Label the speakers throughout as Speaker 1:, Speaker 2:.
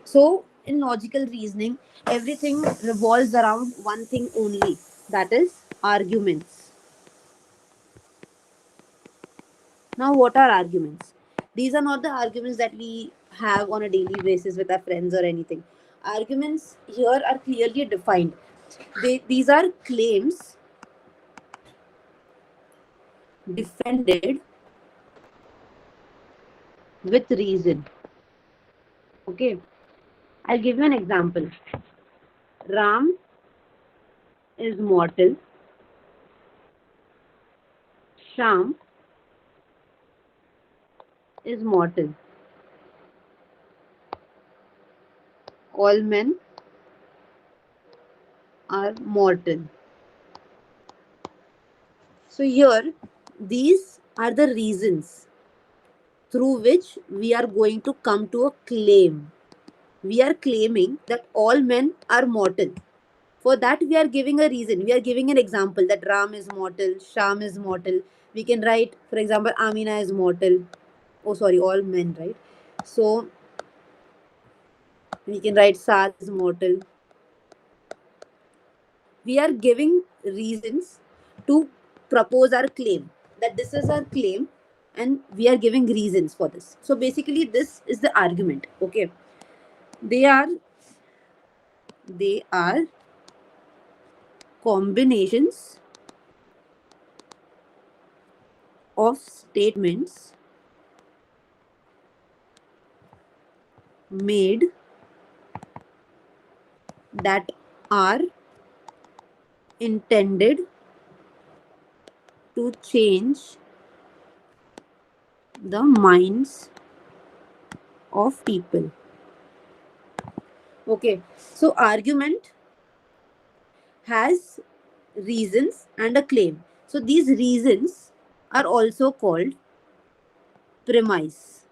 Speaker 1: So in logical reasoning, everything revolves around one thing only, that is arguments. Now, what are arguments? These are not the arguments that we have on a daily basis with our friends or anything. Arguments here are clearly defined. These are claims defended with reason. Okay, I'll give you an example. Ram is mortal. Sham is mortal. All men are mortal. So here, these are the reasons through which we are going to come to a claim. We are claiming that all men are mortal. For that, we are giving a reason. We are giving an example that Ram is mortal, Sham is mortal. We can write, for example, Amina is mortal. Oh, sorry, all men, right? So we can write Saad is mortal. We are giving reasons to propose our claim, that this is our claim, and we are giving reasons for this. So basically, this is the argument. Okay, they are they are combinations of statements made that are intended to change the minds of people. Okay, so argument has reasons and a claim. So these reasons are also called premise.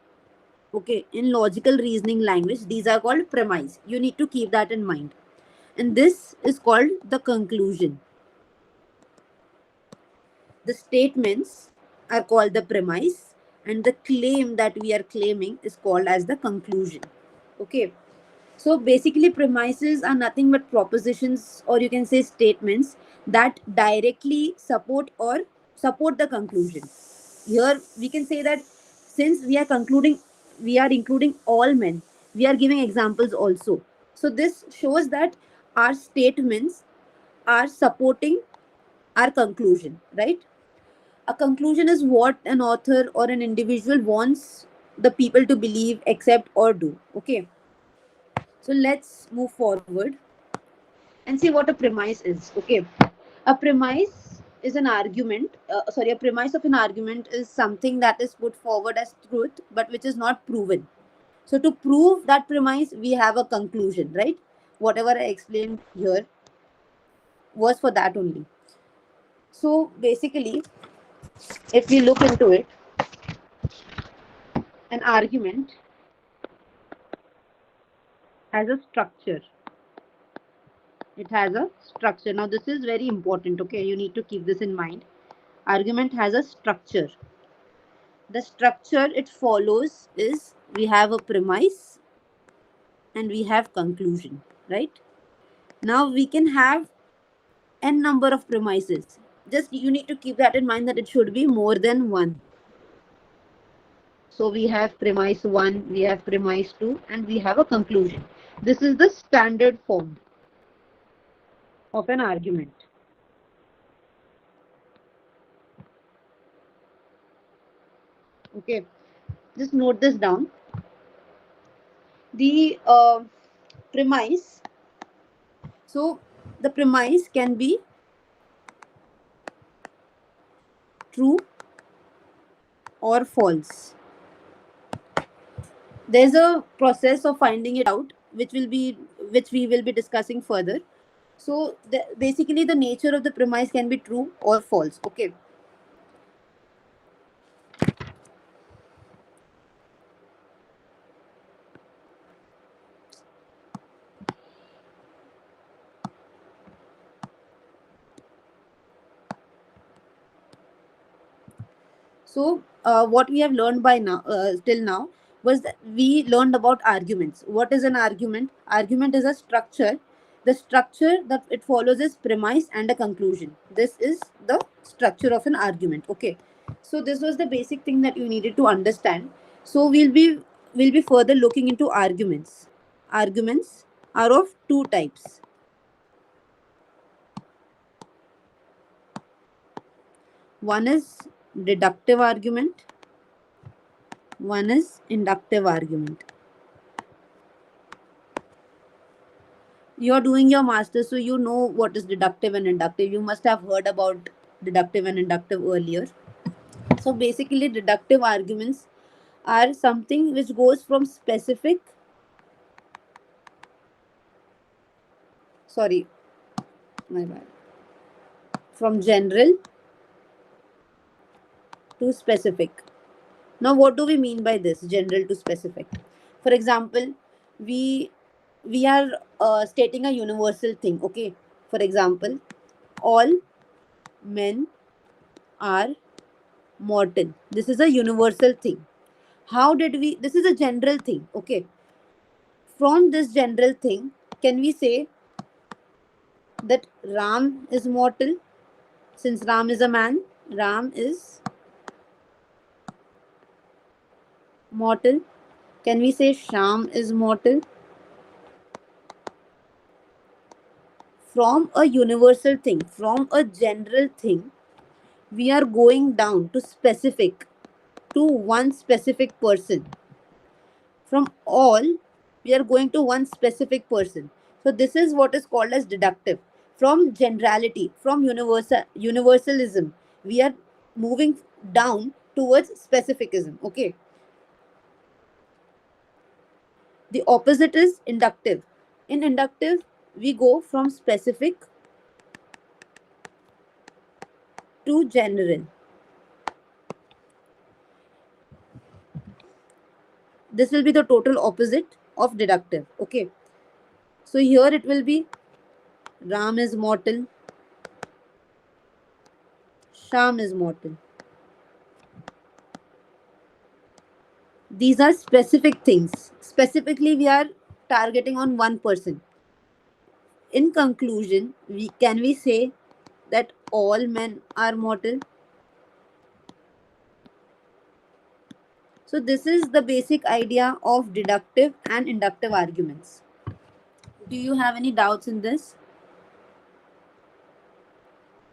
Speaker 1: Okay, in logical reasoning language, these are called premise. You need to keep that in mind. And this is called the conclusion. The statements are called the premise, and the claim that we are claiming is called as the conclusion. Okay, so basically, premises are nothing but propositions, or you can say statements that directly support the conclusion. Here, we can say that since we are including all men. We are giving examples also. So this shows that our statements are supporting our conclusion, right? A conclusion is what an author or an individual wants the people to believe, accept, or do. Okay, so let's move forward and see what a premise is. Okay, a premise is an argument. A premise of an argument is something that is put forward as truth, but which is not proven. So to prove that premise, we have a conclusion, right? Whatever I explained here was for that only. So basically, if we look into it, an argument has a structure. It has a structure. Now, this is very important. Okay, you need to keep this in mind. Argument has a structure. The structure it follows is we have a premise and we have conclusion, right? Now we can have n number of premises. Just you need to keep that in mind that it should be more than one. So we have premise 1, we have premise 2, and we have a conclusion. This is the standard form of an argument. Okay, just note this down. The premise. So the premise can be true or false. There's a process of finding it out, which we will be discussing further. So basically, the nature of the premise can be true or false. Okay. So what we have learned by now till now was that we learned about arguments. What is an argument? Argument is a structure. The structure that it follows is premise and a conclusion. This is the structure of an argument. Okay. So this was the basic thing that you needed to understand. So we'll be further looking into arguments. Arguments are of two types. One is deductive argument, one is inductive argument. You are doing your master's, so you know what is deductive and inductive. You must have heard about deductive and inductive earlier. So basically, deductive arguments are something which goes from specific, sorry, my bad, from general to specific. Now, what do we mean by this, general to specific? For example, we we are stating a universal thing. Okay. For example, all men are mortal. This is a universal thing. How did we? This is a general thing. Okay. From this general thing, can we say that Ram is mortal? Since Ram is a man, Ram is mortal. Can we say Sham is mortal? From a universal thing, from a general thing, we are going down to specific, to one specific person. From all, we are going to one specific person. So this is what is called as deductive. From generality, from universalism, we are moving down towards specificism. Okay. The opposite is inductive. In inductive, we go from specific to general. This will be the total opposite of deductive. Okay. So here it will be Ram is mortal, Sham is mortal. These are specific things. Specifically, we are targeting on one person. In conclusion, we say that all men are mortal? So this is the basic idea of deductive and inductive arguments. Do you have any doubts in this?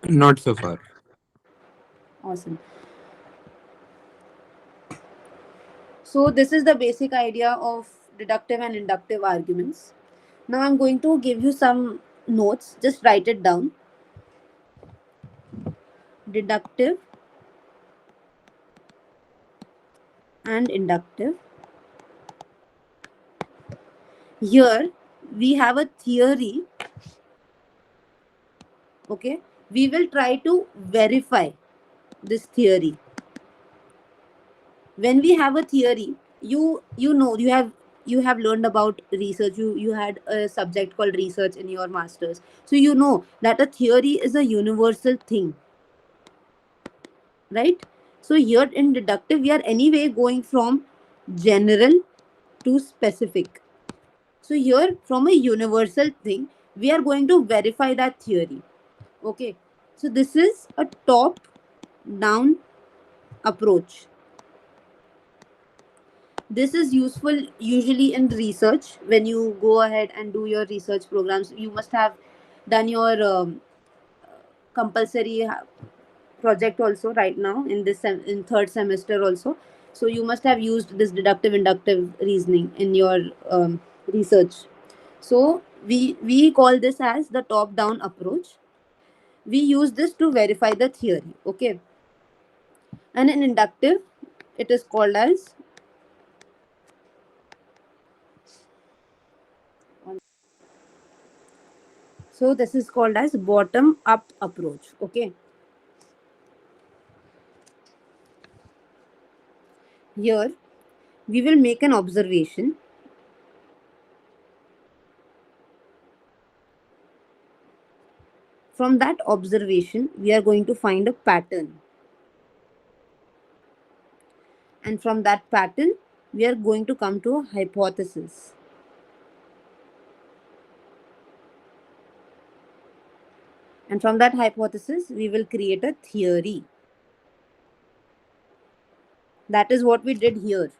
Speaker 2: Not so far.
Speaker 1: Awesome. So this is the basic idea of deductive and inductive arguments. Now I'm going to give you some notes. Just write it down. Deductive and inductive. Here we have a theory. Okay. We will try to verify this theory. When we have a theory, you have learned about research. You had a subject called research in your masters, so you know that a theory is a universal thing, right? So here in deductive, we are anyway going from general to specific. So here from a universal thing, we are going to verify that theory. Okay. So this is a top down approach. This is useful usually in research. When you go ahead and do your research programs, you must have done your compulsory project also right now in this in third semester also. So you must have used this deductive inductive reasoning in your research. So we call this as the top down approach. We use this to verify the theory. Okay. And in inductive, it is called as, so this is called as bottom up approach. Okay. Here we will make an observation. From that observation, we are going to find a pattern. And from that pattern, we are going to come to a hypothesis. And from that hypothesis, we will create a theory. That is what we did here.